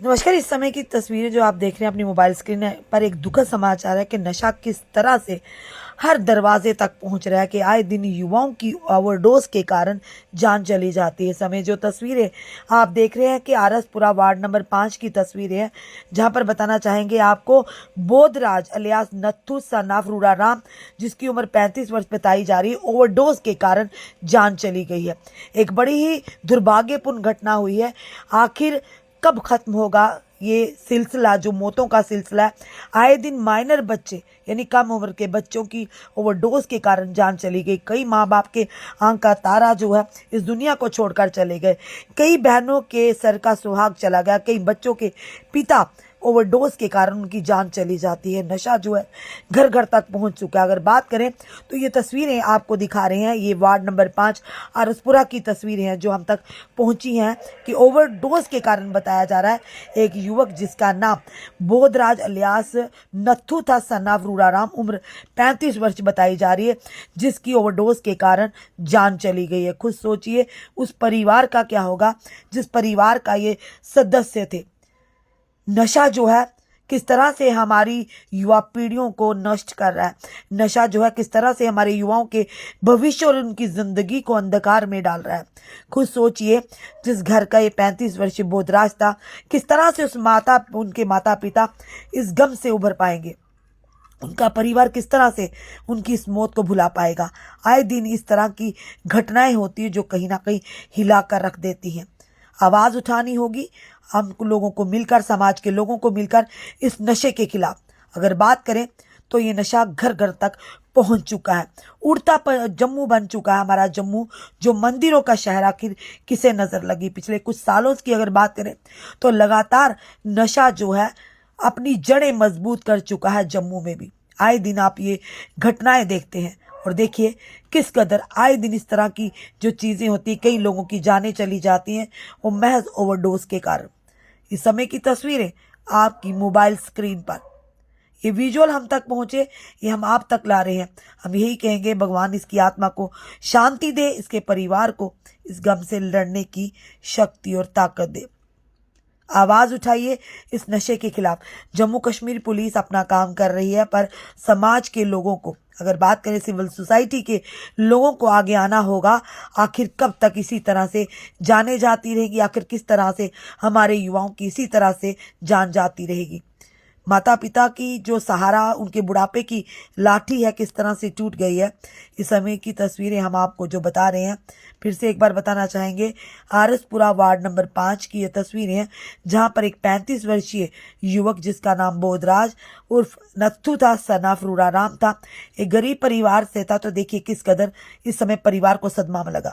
नमस्कार। इस समय की तस्वीरें जो आप देख रहे हैं अपनी मोबाइल स्क्रीन पर, एक दुखद समाचार है कि नशा किस तरह से हर दरवाजे तक पहुंच रहा है कि आए दिन युवाओं की ओवरडोज के कारण जान चली जाती है। इस समय जो तस्वीरें आप देख रहे हैं कि आरसपुरा वार्ड नंबर 5 की तस्वीरें हैं, जहां पर बताना चाहेंगे आपको बोधराज अलियास नत्थू सनाफ रूराराम, जिसकी उम्र 35 वर्ष बताई जा रही है, ओवरडोज के कारण जान चली गई है। एक बड़ी ही दुर्भाग्यपूर्ण घटना हुई है। आखिर कब खत्म होगा ये सिलसिला, जो मौतों का सिलसिला है? आए दिन माइनर बच्चे यानी कम उम्र के बच्चों की ओवरडोज के कारण जान चली गई। कई माँ बाप के आंख का तारा जो है इस दुनिया को छोड़कर चले गए। कई बहनों के सर का सुहाग चला गया। कई बच्चों के पिता ओवरडोज के कारण उनकी जान चली जाती है। नशा जो है घर घर तक पहुंच चुका है। अगर बात करें तो ये तस्वीरें आपको दिखा रहे हैं, ये वार्ड नंबर 5 आरसपुरा की तस्वीरें हैं जो हम तक पहुंची हैं कि ओवरडोज के कारण बताया जा रहा है एक युवक जिसका नाम बोधराज अलियास नत्थू था सनाफ रूराराम, उम्र 35 वर्ष बताई जा रही है, जिसकी ओवरडोज के कारण जान चली गई है। खुद सोचिए उस परिवार का क्या होगा जिस परिवार का ये सदस्य थे। नशा जो है किस तरह से हमारी युवा पीढ़ियों को नष्ट कर रहा है। नशा जो है किस तरह से हमारे युवाओं के भविष्य और उनकी जिंदगी को अंधकार में डाल रहा है। खुद सोचिए जिस घर का ये 35 वर्षीय बोधराज था, किस तरह से उनके माता पिता इस गम से उभर पाएंगे। उनका परिवार किस तरह से उनकी इस मौत को भुला पाएगा। आए दिन इस तरह की घटनाएं होती है जो कहीं ना कहीं हिला कर रख देती हैं। आवाज़ उठानी होगी हम लोगों को मिलकर, समाज के लोगों को मिलकर इस नशे के खिलाफ। अगर बात करें तो ये नशा घर घर तक पहुंच चुका है। उड़ता जम्मू बन चुका है हमारा जम्मू, जो मंदिरों का शहर आखिर किसे नजर लगी। पिछले कुछ सालों की अगर बात करें तो लगातार नशा जो है अपनी जड़ें मजबूत कर चुका है जम्मू में भी। आए दिन आप ये घटनाएं देखते हैं और देखिए किस कदर आए दिन इस तरह की जो चीज़ें होती, कई लोगों की जानें चली जाती हैं वो महज ओवरडोज के कारण। इस समय की तस्वीरें आपकी मोबाइल स्क्रीन पर, ये विजुअल हम तक पहुंचे, ये हम आप तक ला रहे हैं। हम यही कहेंगे भगवान इसकी आत्मा को शांति दे, इसके परिवार को इस गम से लड़ने की शक्ति और ताकत दे। आवाज़ उठाइए इस नशे के खिलाफ। जम्मू कश्मीर पुलिस अपना काम कर रही है, पर समाज के लोगों को, अगर बात करें सिविल सोसाइटी के लोगों को आगे आना होगा। आखिर कब तक इसी तरह से जाने जाती रहेगी? आखिर किस तरह से हमारे युवाओं की इसी तरह से जान जाती रहेगी? माता पिता की जो सहारा, उनके बुढ़ापे की लाठी है, किस तरह से टूट गई है। इस समय की तस्वीरें हम आपको जो बता रहे हैं, फिर से एक बार बताना चाहेंगे, आरसपुरा वार्ड नंबर 5 की ये तस्वीरें हैं जहां पर एक 35 वर्षीय युवक जिसका नाम बोधराज उर्फ नत्थू था सनाफ रूराराम था, एक गरीब परिवार से था। तो देखिए किस कदर इस समय परिवार को सदमा में लगा।